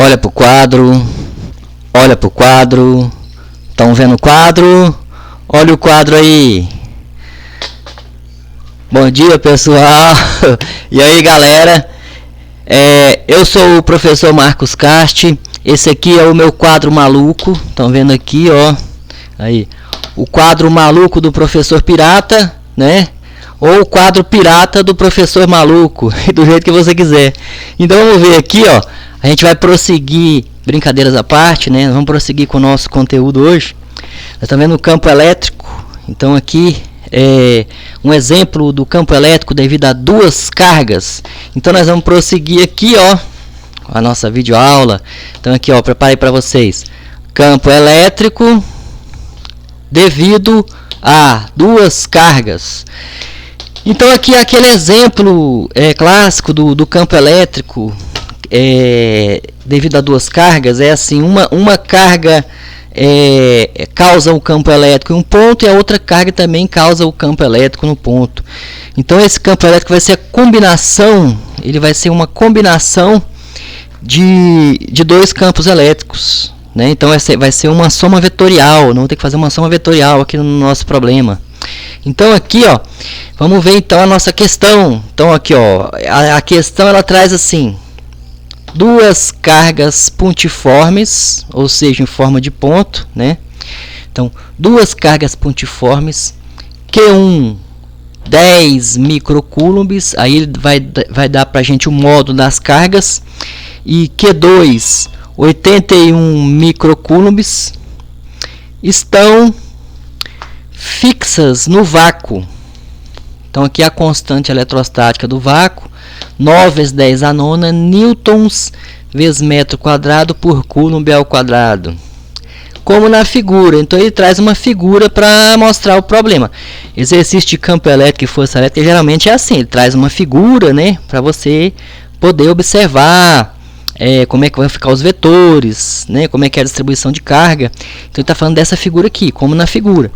Olha pro quadro. Olha pro quadro. Estão vendo o quadro? Olha o quadro aí. Bom dia, pessoal. E aí, galera? Eu sou o professor Marcos Casti. Esse aqui é o meu quadro maluco. Estão vendo aqui, ó. Aí, o quadro maluco do professor pirata, né? Ou o quadro pirata do professor maluco, do jeito que você quiser. Então vamos ver aqui, ó. A gente vai prosseguir, brincadeiras à parte, né? Vamos prosseguir com o nosso conteúdo hoje. Nós estamos vendo o campo elétrico. Então aqui é um exemplo do campo elétrico devido a duas cargas. Então nós vamos prosseguir aqui, ó, a nossa videoaula. Então aqui, ó, preparei para vocês. Campo elétrico devido a duas cargas. Então aqui é aquele exemplo clássico do campo elétrico devido a duas cargas. É assim, uma carga causa o campo elétrico em um ponto e a outra carga também causa o campo elétrico no ponto. Então esse campo elétrico vai ser a combinação, ele vai ser uma combinação de dois campos elétricos, né? Então vai ser uma soma vetorial, não vou ter que fazer uma soma vetorial aqui no nosso problema. Então aqui, ó, vamos ver então a nossa questão. Então aqui, ó, a questão ela traz assim: duas cargas pontiformes, ou seja, em forma de ponto, né? Então, duas cargas pontiformes, Q1 10 microcoulombs, aí vai dar pra gente o módulo das cargas, e Q2 81 microcoulombs estão fixas no vácuo. Então aqui a constante eletrostática do vácuo, 9 vezes 10 a nona newtons vezes metro quadrado por coulomb ao quadrado. Como na figura. Então ele traz uma figura para mostrar o problema. Exercício de campo elétrico e força elétrica geralmente é assim, ele traz uma figura, né, para você poder observar como é que vai ficar os vetores, né, como é que é a distribuição de carga. Então ele está falando dessa figura aqui, como na figura.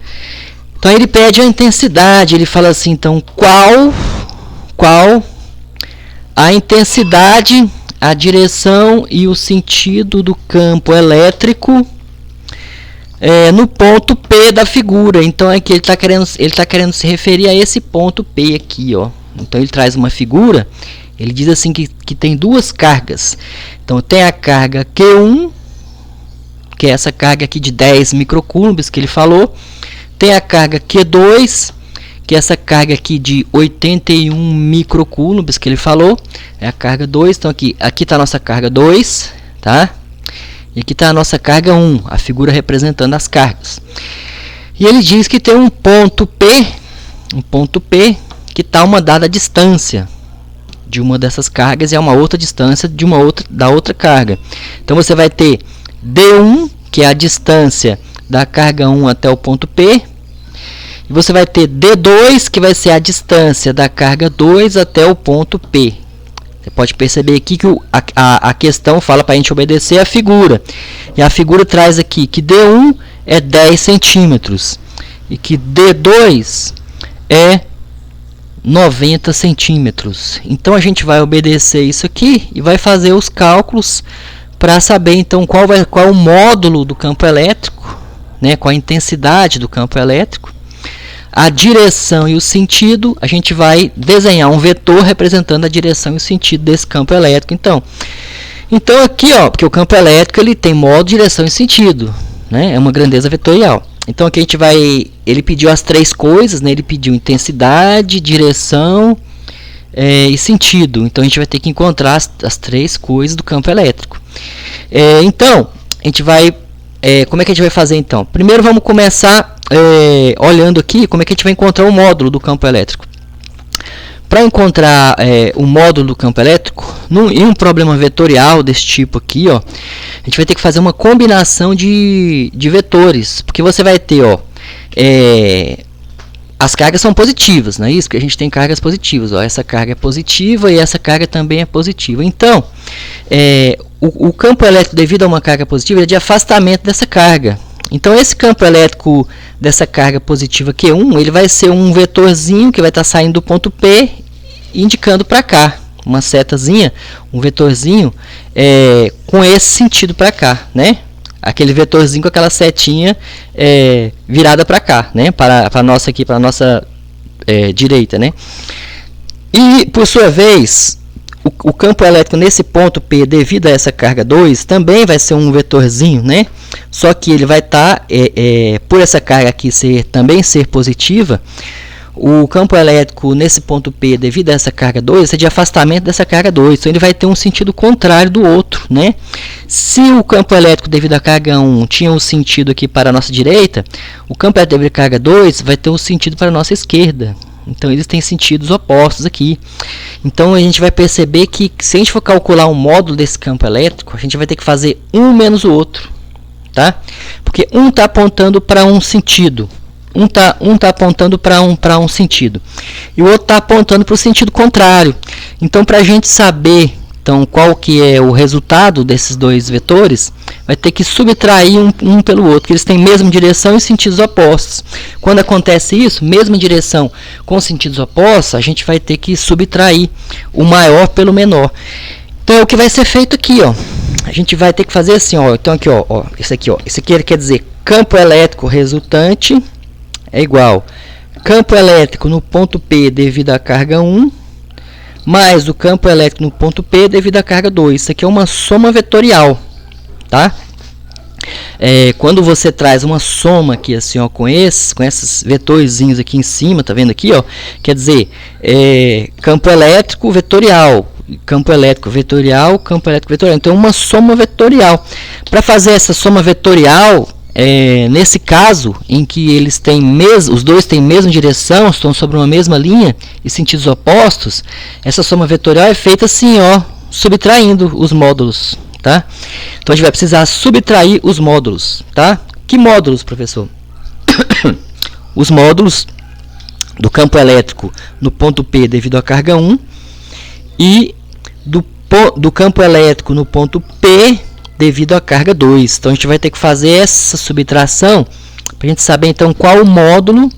Então ele pede a intensidade, ele fala assim, então qual a intensidade, a direção e o sentido do campo elétrico no ponto P da figura. Então aqui ele está querendo se referir a esse ponto P aqui, ó. Então ele traz uma figura, ele diz assim que tem duas cargas. Então tem a carga Q1, que é essa carga aqui de 10 microcoulombs que ele falou. Tem a carga Q2, que é essa carga aqui de 81 microcoulombs que ele falou. É a carga 2. Então aqui está a nossa carga 2, tá? E aqui está a nossa carga 1, a figura representando as cargas. E ele diz que tem um ponto P que está uma dada distância de uma dessas cargas e é uma outra distância da outra carga. Então você vai ter D1, que é a distância da carga 1 até o ponto P. E você vai ter D2, que vai ser a distância da carga 2 até o ponto P. Você pode perceber aqui que a questão fala para a gente obedecer a figura. E a figura traz aqui que D1 é 10 centímetros e que D2 é 90 centímetros. Então a gente vai obedecer isso aqui e vai fazer os cálculos para saber então qual é o módulo do campo elétrico, né, qual a intensidade do campo elétrico, a direção e o sentido. A gente vai desenhar um vetor representando a direção e o sentido desse campo elétrico. Então aqui, ó, porque o campo elétrico ele tem módulo, direção e sentido, né? É uma grandeza vetorial. Então aqui a gente vai, ele pediu as três coisas, né? Ele pediu intensidade, direção e sentido. Então a gente vai ter que encontrar as três coisas do campo elétrico. Então a gente vai como é que a gente vai fazer então? Primeiro vamos começar olhando aqui como é que a gente vai encontrar o módulo do campo elétrico. Para encontrar o módulo do campo elétrico, em um problema vetorial desse tipo aqui, ó, a gente vai ter que fazer uma combinação de vetores, porque você vai ter, ó, as cargas são positivas, não é isso? Que a gente tem cargas positivas, ó, essa carga é positiva e essa carga também é positiva. Então, o campo elétrico devido a uma carga positiva é de afastamento dessa carga. Então esse campo elétrico dessa carga positiva Q1, ele vai ser um vetorzinho que vai estar saindo do ponto P indicando para cá. Uma setazinha, um vetorzinho com esse sentido para cá, né? Aquele vetorzinho com aquela setinha virada para cá, né? Para a nossa aqui, para a nossa direita, né? E por sua vez, o campo elétrico nesse ponto P, devido a essa carga 2, também vai ser um vetorzinho, né? Só que ele vai estar, por essa carga aqui também ser positiva, o campo elétrico nesse ponto P, devido a essa carga 2, é de afastamento dessa carga 2. Então ele vai ter um sentido contrário do outro, né? Se o campo elétrico devido à carga 1 tinha um sentido aqui para a nossa direita, o campo elétrico devido à carga 2 vai ter um sentido para a nossa esquerda. Então eles têm sentidos opostos aqui. Então a gente vai perceber que se a gente for calcular um módulo desse campo elétrico, a gente vai ter que fazer um menos o outro, tá? Porque um está apontando para um sentido. Um tá apontando para um sentido e o outro está apontando para o sentido contrário. Então, para a gente saber qual que é o resultado desses dois vetores, vai ter que subtrair um pelo outro, que eles têm mesma direção e sentidos opostos. Quando acontece isso, mesma direção com sentidos opostos, a gente vai ter que subtrair o maior pelo menor. Então, é o que vai ser feito aqui, ó. A gente vai ter que fazer assim, ó. Então, aqui, ó, esse aqui quer dizer campo elétrico resultante é igual campo elétrico no ponto P devido à carga 1 mais o campo elétrico no ponto P devido à carga 2. Isso aqui é uma soma vetorial, tá? Quando você traz uma soma aqui assim, ó, com esses vetorzinhos aqui em cima, tá vendo aqui, ó? Quer dizer, campo elétrico vetorial, campo elétrico vetorial, campo elétrico vetorial. Então, uma soma vetorial. Para fazer essa soma vetorial, nesse caso em que eles têm os dois têm a mesma direção, estão sobre uma mesma linha e sentidos opostos, essa soma vetorial é feita assim, ó, subtraindo os módulos, tá? Então a gente vai precisar subtrair os módulos, tá? Que módulos, professor? Os módulos do campo elétrico no ponto P devido à carga 1 e do campo elétrico no ponto P devido à carga 2. Então a gente vai ter que fazer essa subtração para a gente saber então qual o módulo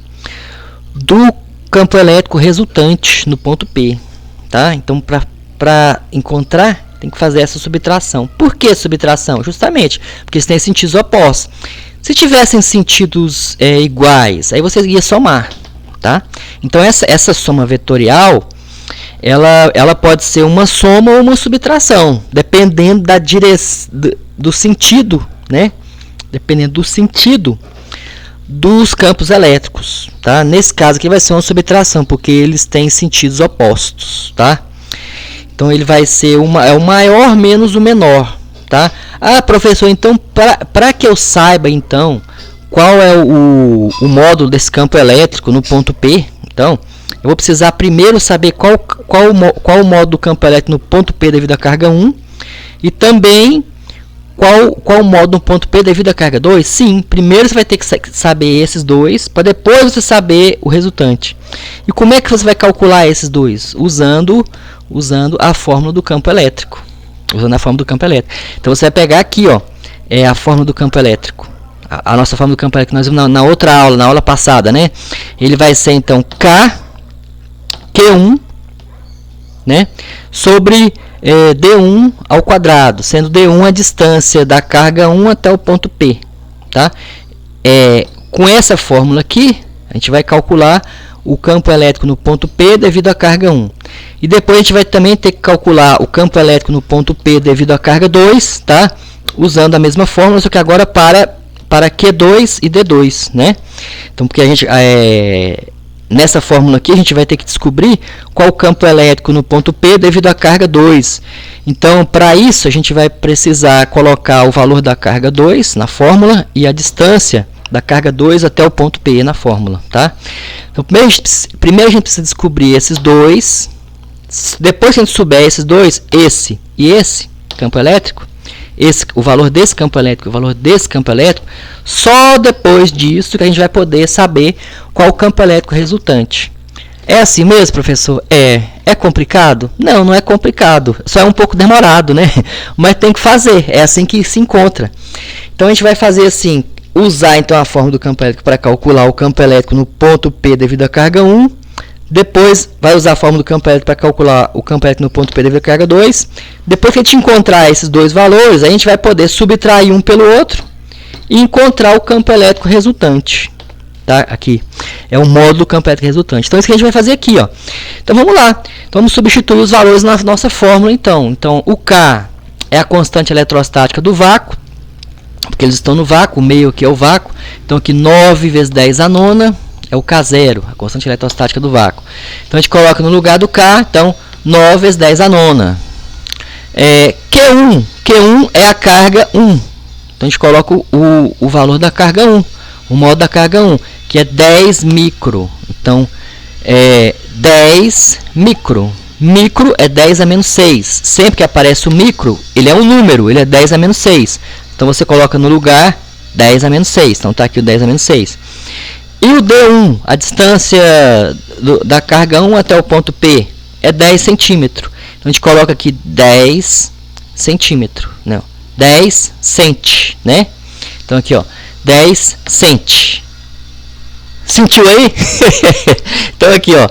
do campo elétrico resultante no ponto P, tá? Então para encontrar tem que fazer essa subtração. Por que subtração? Justamente porque eles têm sentidos opostos. Se tivessem sentidos iguais, aí você ia somar, tá? Então essa soma vetorial ela pode ser uma soma ou uma subtração, dependendo do sentido, né? Dependendo do sentido dos campos elétricos, tá? Nesse caso aqui vai ser uma subtração, porque eles têm sentidos opostos, tá? Então ele vai ser o maior menos o menor, tá? Ah, professor, então para que eu saiba então qual é o módulo desse campo elétrico no ponto P, então eu vou precisar primeiro saber qual o módulo do campo elétrico no ponto P devido à carga 1 e também qual o módulo no ponto P devido à carga 2. Sim, primeiro você vai ter que saber esses dois, para depois você saber o resultante. E como é que você vai calcular esses dois? Usando a fórmula do campo elétrico. Usando a fórmula do campo elétrico. Então você vai pegar aqui, ó, a fórmula do campo elétrico. A nossa fórmula do campo elétrico que nós vimos na outra aula, na aula passada, né? Ele vai ser então Q1, né, sobre D1 ao quadrado, sendo D1 a distância da carga 1 até o ponto P, tá? Com essa fórmula aqui, a gente vai calcular o campo elétrico no ponto P devido à carga 1. E depois a gente vai também ter que calcular o campo elétrico no ponto P devido à carga 2, tá? Usando a mesma fórmula, só que agora para Q2 e D2, né? Então, porque a gente nessa fórmula aqui a gente vai ter que descobrir qual o campo elétrico no ponto P devido à carga 2. Então, para isso a gente vai precisar colocar o valor da carga 2 na fórmula e a distância da carga 2 até o ponto P na fórmula, tá? Então, primeiro a gente precisa descobrir esses dois. Depois que a gente souber esses dois, esse e esse campo elétrico, o valor desse campo elétrico e o valor desse campo elétrico, só depois disso que a gente vai poder saber qual o campo elétrico resultante. É assim mesmo, professor? É complicado? Não, não é complicado. Só é um pouco demorado, né? Mas tem que fazer. É assim que se encontra. Então, a gente vai fazer assim, usar então a fórmula do campo elétrico para calcular o campo elétrico no ponto P devido à carga 1. Depois vai usar a fórmula do campo elétrico para calcular o campo elétrico no ponto P devido à carga 2. Depois que a gente encontrar esses dois valores, a gente vai poder subtrair um pelo outro e encontrar o campo elétrico resultante. Tá? Aqui é o módulo do campo elétrico resultante. Então, isso que a gente vai fazer aqui, ó. Então, vamos lá. Então, vamos substituir os valores na nossa fórmula, então. Então, o K é a constante eletrostática do vácuo, porque eles estão no vácuo, o meio aqui é o vácuo. Então, aqui 9 vezes 10 a nona é o K0, a constante eletrostática do vácuo. Então, a gente coloca no lugar do K, então, 9 vezes 10 a nona. Q1 é a carga 1. Então, a gente coloca o valor da carga 1, o módulo da carga 1, que é 10 micro. Então, 10 micro. Micro é 10 a menos 6. Sempre que aparece o micro, ele é um número, ele é 10 a menos 6. Então, você coloca no lugar 10 a menos 6. Então, está aqui o 10 a menos 6. E o D1, a distância da carga 1 até o ponto P, é 10 centímetros. Então, a gente coloca aqui 10 centímetros. Não, 10 cent, né? Então, aqui, ó, 10 cent. Sentiu aí? Então, aqui, ó,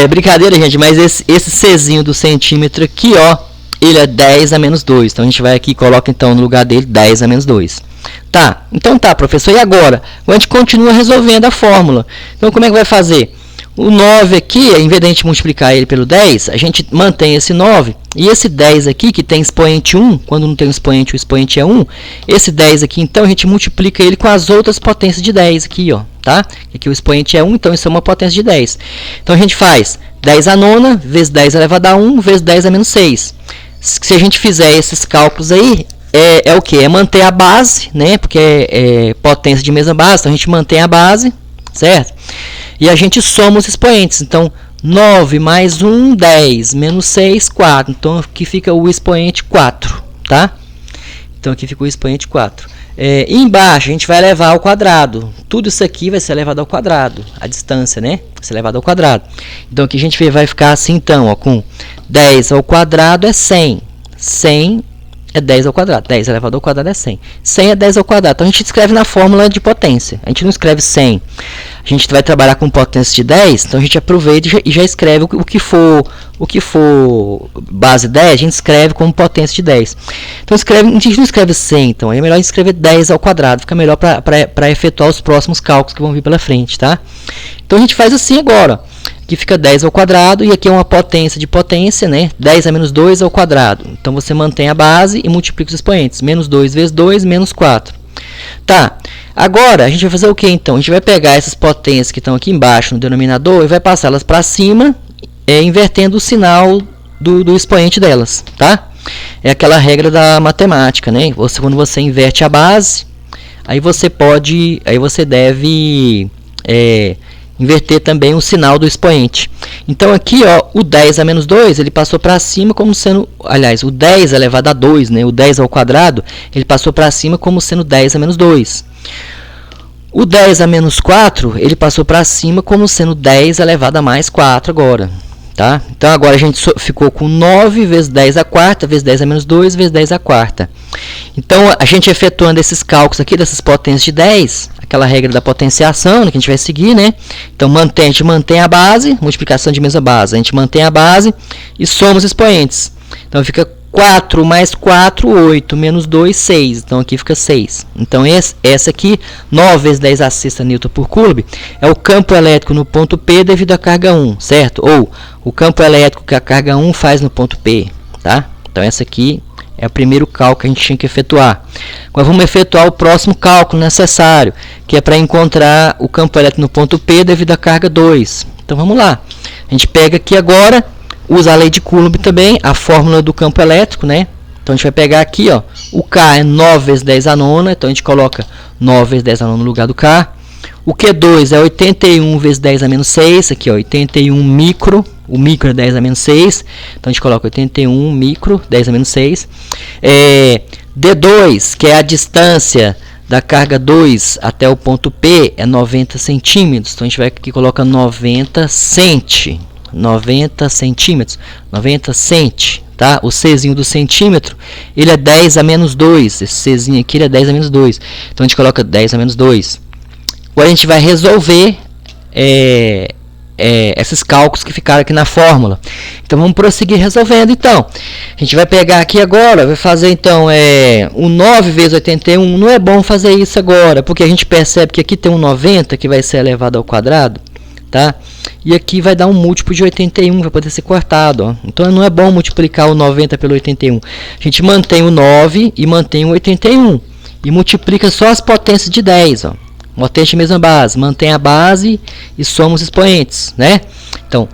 brincadeira, gente, mas esse Czinho do centímetro aqui, ó, ele é 10 a menos 2. Então, a gente vai aqui e coloca, então, no lugar dele, 10 a menos 2. Tá, então tá, professor, e agora? A gente continua resolvendo a fórmula. Então, como é que vai fazer? O 9 aqui, em vez de a gente multiplicar ele pelo 10, a gente mantém esse 9. E esse 10 aqui, que tem expoente 1, quando não tem um expoente, o expoente é 1. Esse 10 aqui, então, a gente multiplica ele com as outras potências de 10 aqui, ó. Tá? Aqui o expoente é 1, então isso é uma potência de 10. Então, a gente faz 10 a nona vezes 10 elevado a 1 vezes 10 a menos 6. Se a gente fizer esses cálculos aí, é o que? É manter a base, né? Porque é potência de mesma base, então a gente mantém a base, certo? E a gente soma os expoentes. Então, 9 mais 1, 10, menos 6, 4. Então, aqui fica o expoente 4, tá? Então, aqui fica o expoente 4. E embaixo, a gente vai levar ao quadrado. Tudo isso aqui vai ser elevado ao quadrado. A distância, né? Vai ser elevado ao quadrado. Então, aqui a gente vai ficar assim, então, ó, com 10 ao quadrado é 100. 100 é 10 ao quadrado. 10 elevado ao quadrado é 100. 100 é 10 ao quadrado. Então, a gente escreve na fórmula de potência. A gente não escreve 100. A gente vai trabalhar com potência de 10, então a gente aproveita e já escreve o que for base 10, a gente escreve como potência de 10. Então, a gente não escreve 100, então é melhor a gente escrever 10 ao quadrado. Fica melhor para efetuar os próximos cálculos que vão vir pela frente, tá? Então, a gente faz assim agora. Aqui fica 10 ao quadrado e aqui é uma potência de potência, né? 10 a menos 2 ao quadrado. Então, você mantém a base e multiplica os expoentes. Menos 2 vezes 2, menos 4. Tá, agora a gente vai fazer o que então? A gente vai pegar essas potências que estão aqui embaixo no denominador e vai passá-las para cima, invertendo o sinal do expoente delas, tá? É aquela regra da matemática, né? Quando você inverte a base, aí você deve inverter também o sinal do expoente. Então aqui, ó, o 10 a menos 2, ele passou para cima como sendo, aliás, o 10 elevado a 2, né, o 10 ao quadrado, ele passou para cima como sendo 10 a menos 2. O 10 a menos 4, ele passou para cima como sendo 10 elevado a mais 4 agora. Tá? Então, agora a gente ficou com 9 vezes 10 a quarta, vezes 10 a menos 2, vezes 10 a quarta. Então, a gente efetuando esses cálculos aqui, dessas potências de 10, aquela regra da potenciação, né, que a gente vai seguir, né? Então, a gente mantém a base, multiplicação de mesma base. A gente mantém a base e soma os expoentes. Então, fica 4 mais 4, 8, menos 2, 6. Então, aqui fica 6. Então, essa aqui, 9 vezes 10 a sexta Newton por Coulomb, é o campo elétrico no ponto P devido à carga 1, certo? Ou o campo elétrico que a carga 1 faz no ponto P, tá? Então, essa aqui é o primeiro cálculo que a gente tinha que efetuar. Agora, vamos efetuar o próximo cálculo necessário, que é para encontrar o campo elétrico no ponto P devido à carga 2. Então, vamos lá. A gente pega aqui agora, usa a lei de Coulomb também, a fórmula do campo elétrico, né? Então, a gente vai pegar aqui, ó, o K é 9 vezes 10 a nona, então a gente coloca 9 vezes 10 a nona no lugar do K. O Q2 é 81 vezes 10 a menos 6, aqui, ó, 81 micro, o micro é 10 a menos 6, então a gente coloca 81 micro, 10 a menos 6. D2, que é a distância da carga 2 até o ponto P, é 90 centímetros, então a gente vai aqui e coloca 90 cent. 90 centímetros, 90 cent, tá? O Czinho do centímetro, ele é 10 a menos 2, esse Czinho aqui ele é 10 a menos 2, então a gente coloca 10 a menos 2. Agora a gente vai resolver esses cálculos que ficaram aqui na fórmula. Então vamos prosseguir resolvendo. Então a gente vai pegar aqui agora, vai fazer então o 9 vezes 81. Não é bom fazer isso agora, porque a gente percebe que aqui tem um 90 que vai ser elevado ao quadrado, tá? E aqui vai dar um múltiplo de 81, vai poder ser cortado, ó. Então não é bom multiplicar o 90 pelo 81. A gente mantém o 9 e mantém o 81 e multiplica só as potências de 10, ó. Potência de mesma base, mantém a base e soma os expoentes, né? Então,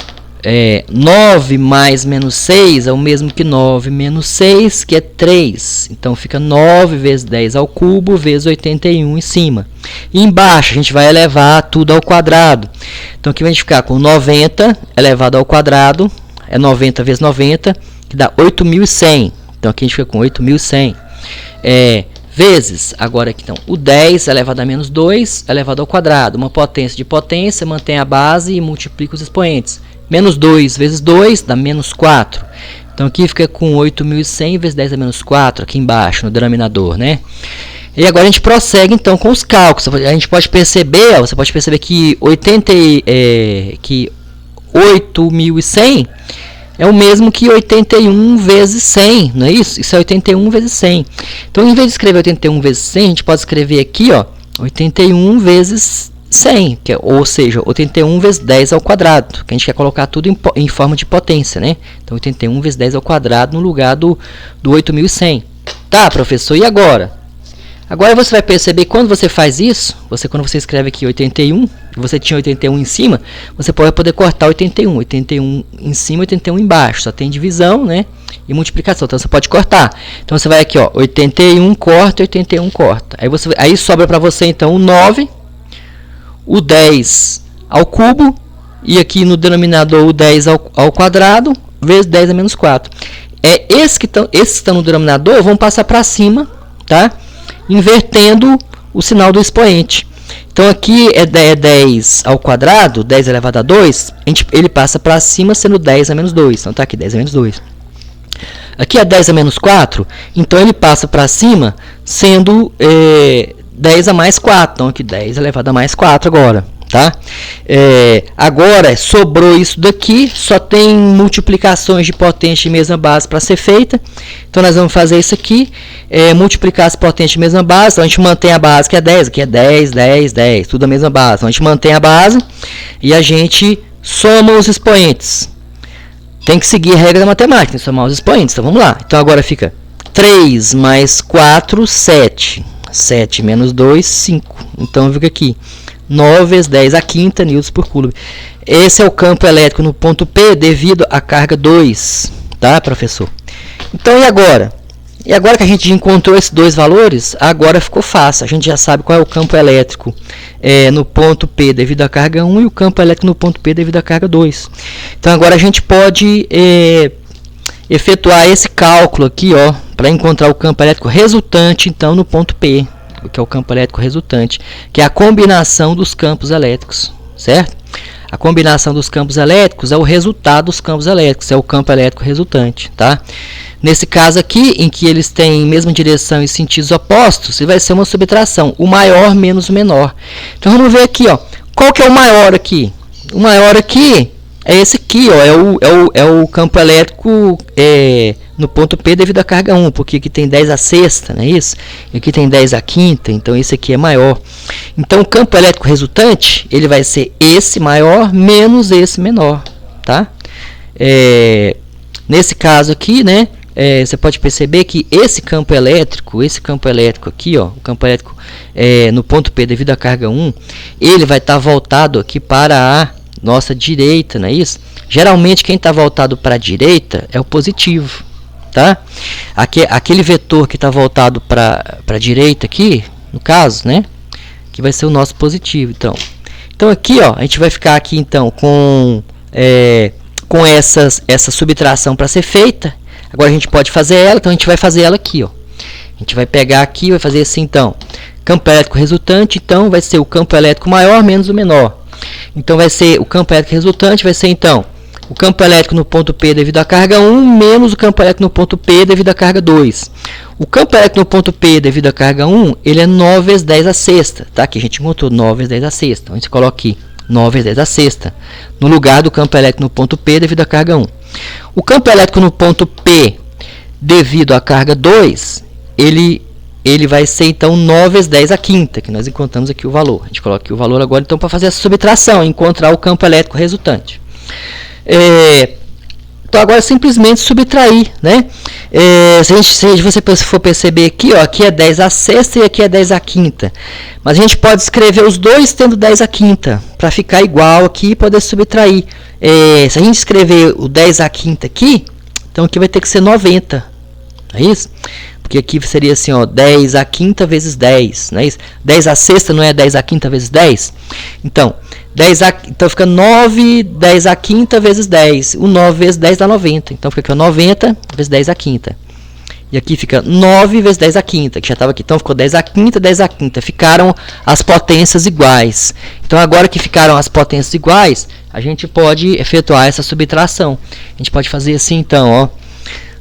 9 mais menos 6 é o mesmo que 9 menos 6, que é 3. Então, fica 9 vezes 10 ao cubo, vezes 81 em cima. E embaixo, a gente vai elevar tudo ao quadrado. Então, aqui vai ficar com 90 elevado ao quadrado, é 90 vezes 90, que dá 8.100. Então, aqui a gente fica com 8.100. Vezes, agora aqui então, o 10 elevado a menos 2 elevado ao quadrado. Uma potência de potência, mantém a base e multiplica os expoentes. Menos 2 vezes 2 dá menos 4. Então aqui fica com 8.100 vezes 10 a menos 4, aqui embaixo, no denominador, né? E agora a gente prossegue então com os cálculos. A gente pode perceber, você pode perceber que 8.100 é o mesmo que 81 vezes 100, não é isso? Isso é 81 vezes 100. Então, em vez de escrever 81 vezes 100, a gente pode escrever aqui, ó, 81 vezes 100, ou seja, 81 vezes 10 ao quadrado, que a gente quer colocar tudo em forma de potência, né? Então, 81 vezes 10 ao quadrado no lugar do 8.100. Tá, professor, e agora? Agora você vai perceber, quando você faz isso, quando você escreve aqui 81, você tinha 81 em cima, você pode poder cortar 81. 81 em cima, 81 embaixo. Só tem divisão, né? E multiplicação. Então você pode cortar. Então você vai aqui, ó, 81 corta, 81 corta. Aí sobra para você então o 9, o 10 ao cubo, e aqui no denominador o 10 ao quadrado, vezes 10 a menos 4. Esses que estão no denominador vão passar para cima, tá? Invertendo o sinal do expoente. Então aqui é 10 ao quadrado, 10 elevado a 2, ele passa para cima sendo 10 a menos 2. Então tá aqui 10 a menos 2. Aqui é 10 a menos 4, então ele passa para cima sendo 10 a mais 4. Então aqui 10 elevado a mais 4 agora. Tá? Agora sobrou isso daqui, só tem multiplicações de potência de mesma base para ser feita. Então nós vamos fazer isso aqui, multiplicar as potências de mesma base. Então a gente mantém a base que é 10, aqui é 10, 10, 10, tudo a mesma base. Então a gente mantém a base e a gente soma os expoentes. Tem que seguir a regra da matemática, somar os expoentes. Então vamos lá. Então agora fica 3 mais 4, 7. 7 menos 2, 5. Então fica aqui 9 vezes 10 a quinta newtons por coulomb. Esse é o campo elétrico no ponto P devido à carga 2, tá, professor? Então, e agora? E agora que a gente encontrou esses dois valores, agora ficou fácil. A gente já sabe qual é o campo elétrico no ponto P devido à carga 1 e o campo elétrico no ponto P devido à carga 2. Então, agora a gente pode efetuar esse cálculo aqui, ó, para encontrar o campo elétrico resultante, então, no ponto P, que é o campo elétrico resultante, que é a combinação dos campos elétricos, certo? A combinação dos campos elétricos é o resultado dos campos elétricos, é o campo elétrico resultante, tá? Nesse caso aqui, em que eles têm mesma direção e sentidos opostos, vai ser uma subtração, o maior menos o menor. Então vamos ver aqui, ó, qual que é o maior aqui? O maior aqui é esse aqui, ó, é o campo elétrico no ponto P devido à carga 1, porque aqui tem 10 a sexta, não é isso? E aqui tem 10 a quinta, então esse aqui é maior. Então o campo elétrico resultante, ele vai ser esse maior menos esse menor, tá? Nesse caso aqui, né, você pode perceber que esse campo elétrico aqui, ó, o campo elétrico no ponto P devido à carga 1, ele vai estar voltado aqui para a nossa direita, não é isso? Geralmente quem está voltado para a direita é o positivo, tá? Aquele vetor que está voltado para a direita aqui, no caso, né, que vai ser o nosso positivo. Então aqui, ó, a gente vai ficar aqui então com essa subtração para ser feita. Agora a gente pode fazer ela, então a gente vai fazer ela aqui, ó. A gente vai pegar aqui, vai fazer assim então. Campo elétrico resultante, então vai ser o campo elétrico maior menos o menor. Então vai ser o campo elétrico resultante, vai ser então o campo elétrico no ponto P devido à carga 1 menos o campo elétrico no ponto P devido à carga 2. O campo elétrico no ponto P devido à carga 1, ele é 9 vezes 10 a sexta, tá? Aqui a gente encontrou 9 vezes 10 a sexta. Então a gente coloca aqui 9 vezes 10 a sexta, no lugar do campo elétrico no ponto P devido à carga 1. O campo elétrico no ponto P devido à carga 2, ele vai ser então 9 vezes 10 a quinta, que nós encontramos aqui o valor. A gente coloca aqui o valor agora então para fazer essa subtração, encontrar o campo elétrico resultante. Então agora é simplesmente subtrair, né? Se você for perceber aqui, ó, aqui é 10 a sexta e aqui é 10 a quinta. Mas a gente pode escrever os dois tendo 10 a quinta, para ficar igual aqui e poder subtrair. Se a gente escrever o 10 a quinta aqui, então aqui vai ter que ser 90, não é isso? Porque aqui seria assim, ó, 10 a quinta vezes 10, não é isso? 10 a sexta não é 10 a quinta vezes 10? Então, então fica 9, 10 a quinta vezes 10. O 9 vezes 10 dá 90. Então fica aqui, ó, 90 vezes 10 a quinta. E aqui fica 9 vezes 10 a quinta, que já estava aqui. Então ficou 10 a quinta, 10 a quinta. Ficaram as potências iguais. Então agora que ficaram as potências iguais, a gente pode efetuar essa subtração. A gente pode fazer assim, então, ó.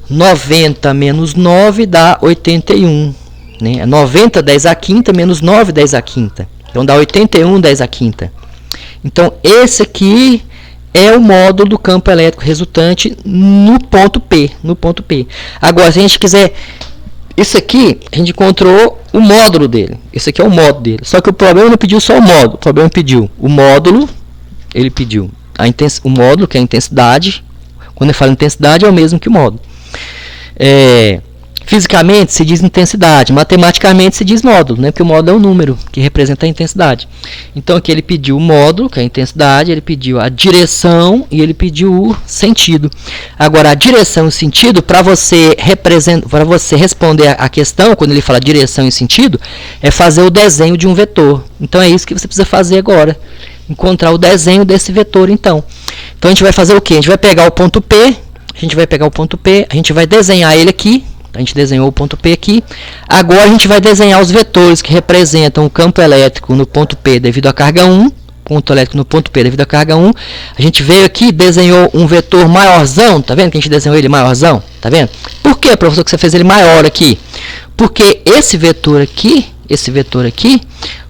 90 menos 9 dá 81. Né? 90, 10 a quinta, menos 9, 10 a quinta. Então dá 81, 10 a quinta. Então, esse aqui é o módulo do campo elétrico resultante no ponto P. Agora, se a gente quiser... Isso aqui, a gente encontrou o módulo dele. Esse aqui é o módulo dele. Só que o problema não pediu só o módulo. O problema pediu o módulo. Ele pediu o módulo, que é a intensidade. Quando eu falo intensidade, é o mesmo que o módulo. Fisicamente se diz intensidade, matematicamente se diz módulo, né? Porque o módulo é um número que representa a intensidade. Então aqui ele pediu o módulo, que é a intensidade, ele pediu a direção e ele pediu o sentido. Agora a direção e o sentido, para você responder a questão, quando ele fala direção e sentido, é fazer o desenho de um vetor. Então é isso que você precisa fazer agora. Encontrar o desenho desse vetor, então. Então a gente vai fazer o quê? A gente vai pegar o ponto P, a gente vai desenhar ele aqui. A gente desenhou o ponto P aqui. Agora a gente vai desenhar os vetores que representam o campo elétrico no ponto P devido à carga 1. Ponto elétrico no ponto P devido à carga 1. A gente veio aqui, desenhou um vetor maiorzão. Tá vendo que a gente desenhou ele maiorzão? Tá vendo? Por que, professor, que você fez ele maior aqui? Porque esse vetor aqui,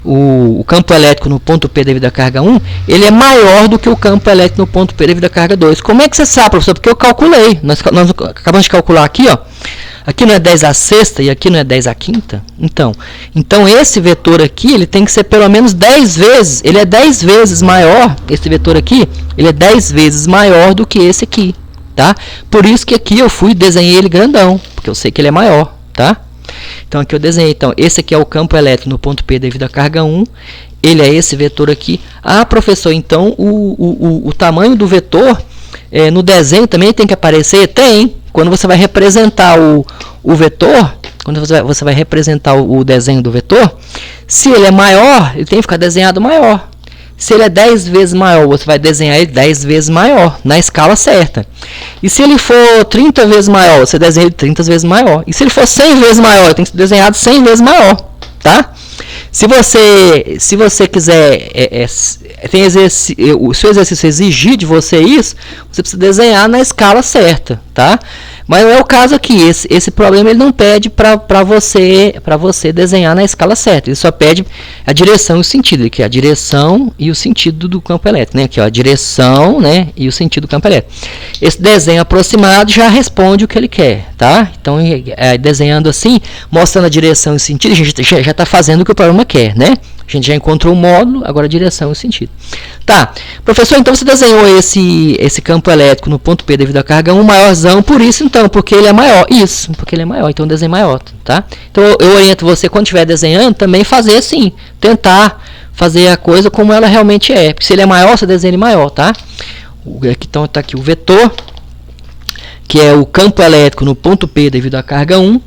o campo elétrico no ponto P devido à carga 1, ele é maior do que o campo elétrico no ponto P devido à carga 2. Como é que você sabe, professor? Porque eu calculei. Nós acabamos de calcular aqui, ó. Aqui não é 10 a sexta e aqui não é 10 a quinta? Então esse vetor aqui, ele tem que ser pelo menos 10 vezes, ele é 10 vezes maior, esse vetor aqui, ele é 10 vezes maior do que esse aqui, tá? Por isso que aqui eu fui e desenhei ele grandão, porque eu sei que ele é maior, tá? Então aqui eu desenhei, então esse aqui é o campo elétrico no ponto P devido à carga 1, ele é esse vetor aqui. Ah, professor, então o tamanho do vetor no desenho também tem que aparecer? Tem. Quando você vai representar o vetor, quando você vai representar o desenho do vetor, se ele é maior, ele tem que ficar desenhado maior. Se ele é 10 vezes maior, você vai desenhar ele 10 vezes maior, na escala certa. E se ele for 30 vezes maior, você desenha ele 30 vezes maior. E se ele for 100 vezes maior, ele tem que ser desenhado 100 vezes maior, tá? Se você quiser, se o seu exercício exigir de você isso, você precisa desenhar na escala certa, tá? Mas não é o caso aqui. Esse problema ele não pede para você desenhar na escala certa. Ele só pede a direção e o sentido, que é a direção e o sentido do campo elétrico, né? Aqui, ó, a direção, né, e o sentido do campo elétrico. Esse desenho aproximado já responde o que ele quer, tá? Então, desenhando assim, mostrando a direção e o sentido, a gente já está fazendo o que o programa quer, né? A gente já encontrou o módulo, agora a direção e o sentido. Tá, professor, então você desenhou esse campo elétrico no ponto P devido à carga 1 maiorzão, por isso então, porque ele é maior. Isso, porque ele é maior, então desenho maior, tá? Então eu oriento você, quando estiver desenhando, também fazer assim, tentar fazer a coisa como ela realmente é. Porque se ele é maior, você desenha ele maior, tá? Então tá aqui o vetor, que é o campo elétrico no ponto P devido à carga 1.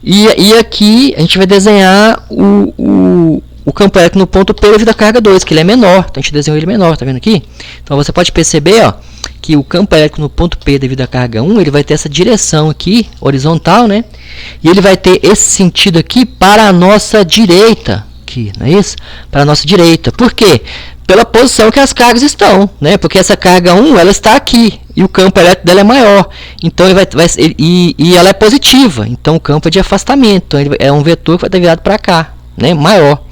E aqui a gente vai desenhar o campo elétrico no ponto P devido à carga 2, que ele é menor. Então a gente desenhou ele menor, tá vendo aqui? Então você pode perceber, ó, que o campo elétrico no ponto P devido à carga 1, ele vai ter essa direção aqui, horizontal, né? E ele vai ter esse sentido aqui para a nossa direita, aqui, não é isso? Para a nossa direita. Por quê? Pela posição que as cargas estão, né? Porque essa carga 1, ela está aqui, e o campo elétrico dela é maior. Então e ela é positiva, então o campo é de afastamento. Então é um vetor que vai estar virado para cá, né? Maior.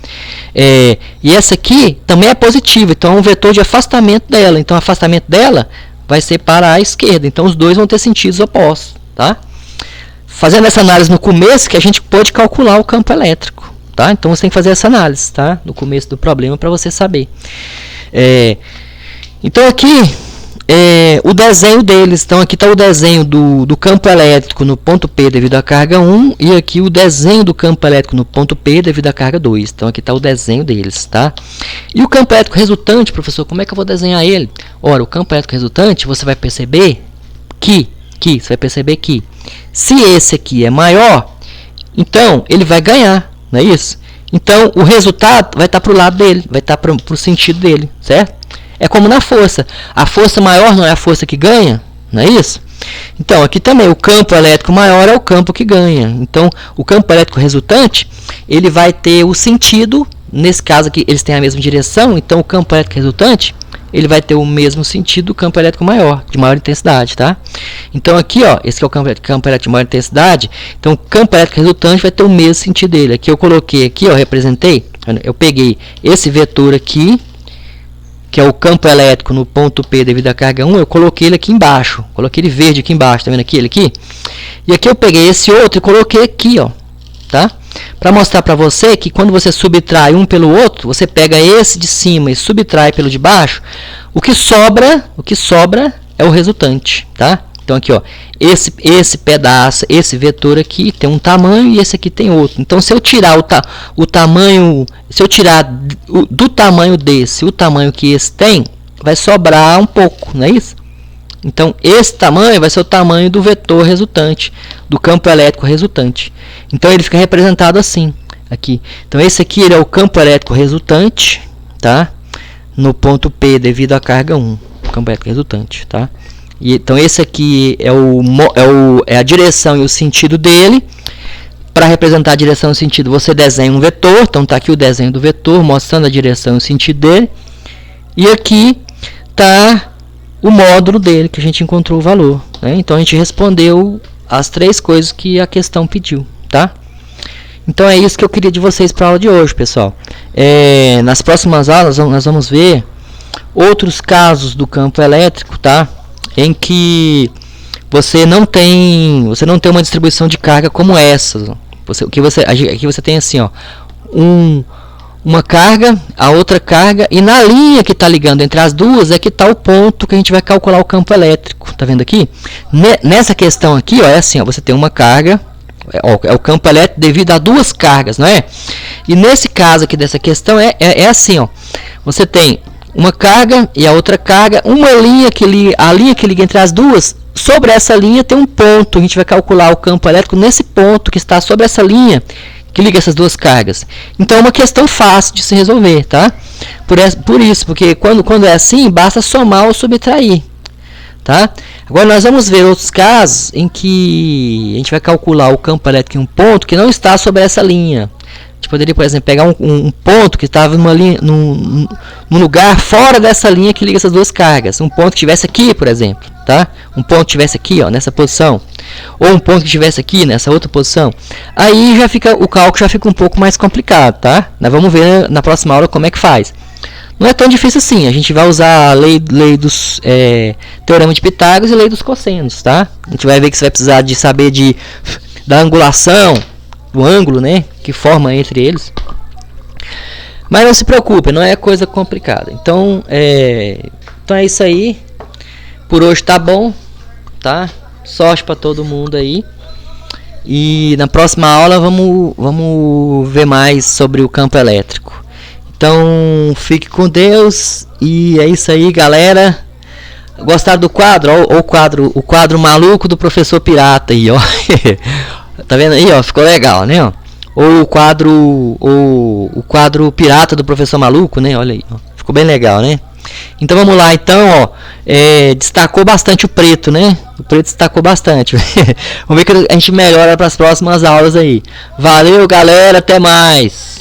E essa aqui também é positiva, então é um vetor de afastamento dela. Então o afastamento dela vai ser para a esquerda. Então os dois vão ter sentidos opostos, tá? Fazendo essa análise no começo, que a gente pode calcular o campo elétrico, tá? Então você tem que fazer essa análise, tá? No começo do problema para você saber. Então aqui o desenho deles. Então aqui está o desenho do campo elétrico no ponto P devido à carga 1 e aqui o desenho do campo elétrico no ponto P devido à carga 2. Então aqui está o desenho deles, tá? E o campo elétrico resultante, professor, como é que eu vou desenhar ele? Ora, o campo elétrico resultante, você vai perceber que se esse aqui é maior, então ele vai ganhar, não é isso? Então o resultado vai estar para o lado dele, vai estar para o sentido dele, certo? É como na força. A força maior não é a força que ganha, não é isso? Então aqui também o campo elétrico maior é o campo que ganha. Então o campo elétrico resultante, ele vai ter o sentido, nesse caso aqui eles têm a mesma direção, então o campo elétrico resultante, ele vai ter o mesmo sentido do campo elétrico maior, de maior intensidade, tá? Então aqui, ó, esse que é o campo elétrico de maior intensidade, então o campo elétrico resultante vai ter o mesmo sentido dele. Aqui eu coloquei aqui, ó, representei, eu peguei esse vetor aqui, que é o campo elétrico no ponto P devido à carga 1, eu coloquei ele aqui embaixo, coloquei ele verde aqui embaixo, tá vendo aqui, ele aqui? E aqui eu peguei esse outro e coloquei aqui, ó, tá? Para mostrar para você que quando você subtrai um pelo outro, você pega esse de cima e subtrai pelo de baixo, o que sobra é o resultante, tá? Então aqui, ó, esse pedaço, esse vetor aqui tem um tamanho e esse aqui tem outro. Então se eu tirar o tamanho, se eu tirar do tamanho desse, o tamanho que esse tem, vai sobrar um pouco, não é isso? Então esse tamanho vai ser o tamanho do vetor resultante, do campo elétrico resultante. Então ele fica representado assim, aqui. Então esse aqui ele é o campo elétrico resultante, tá? No ponto P devido à carga 1, o campo elétrico resultante, tá? E, então esse aqui é a direção e o sentido dele. Para representar a direção e o sentido, você desenha um vetor. Então está aqui o desenho do vetor, mostrando a direção e o sentido dele. E aqui está o módulo dele, que a gente encontrou o valor, né? Então a gente respondeu as três coisas que a questão pediu, tá? Então é isso que eu queria de vocês para a aula de hoje, pessoal. Nas próximas aulas nós vamos ver outros casos do campo elétrico, tá? Em que você não tem uma distribuição de carga como essa. Aqui você tem assim, ó, uma carga, a outra carga, e na linha que está ligando entre as duas é que está o ponto que a gente vai calcular o campo elétrico. Tá vendo aqui? Nessa questão aqui, ó, é assim, ó, você tem uma carga, é o campo elétrico devido a duas cargas, não é? E nesse caso aqui dessa questão é assim, ó, você tem uma carga e a outra carga, uma linha que liga, a linha que liga entre as duas, sobre essa linha tem um ponto, a gente vai calcular o campo elétrico nesse ponto que está sobre essa linha que liga essas duas cargas. Então é uma questão fácil de se resolver, tá? Por isso, porque quando é assim, basta somar ou subtrair, tá? Agora nós vamos ver outros casos em que a gente vai calcular o campo elétrico em um ponto que não está sobre essa linha. A gente poderia, por exemplo, pegar um ponto que estava num lugar fora dessa linha que liga essas duas cargas. Um ponto que estivesse aqui, por exemplo, tá? Um ponto que estivesse aqui, ó, nessa posição. Ou um ponto que estivesse aqui, nessa outra posição. Aí o cálculo já fica um pouco mais complicado, tá? Nós vamos ver na próxima aula como é que faz. Não é tão difícil assim. A gente vai usar a lei dos teorema de Pitágoras e lei dos cossenos, tá? A gente vai ver que você vai precisar de saber da angulação, do ângulo, né, que forma entre eles. Mas não se preocupe, não é coisa complicada. Então é isso aí. Por hoje tá bom, tá? Sorte para todo mundo aí. E na próxima aula vamos ver mais sobre o campo elétrico. Então fique com Deus e é isso aí, galera. Gostaram do quadro? Ó, o quadro maluco do professor pirata aí, ó. Tá vendo aí, ó? Ficou legal, né, ó? Ou o quadro pirata do professor maluco, né? Olha aí, ó. Ficou bem legal, né? Então vamos lá, então, ó. Destacou bastante o preto, né? O preto destacou bastante. Vamos ver que a gente melhora para as próximas aulas aí. Valeu, galera, até mais.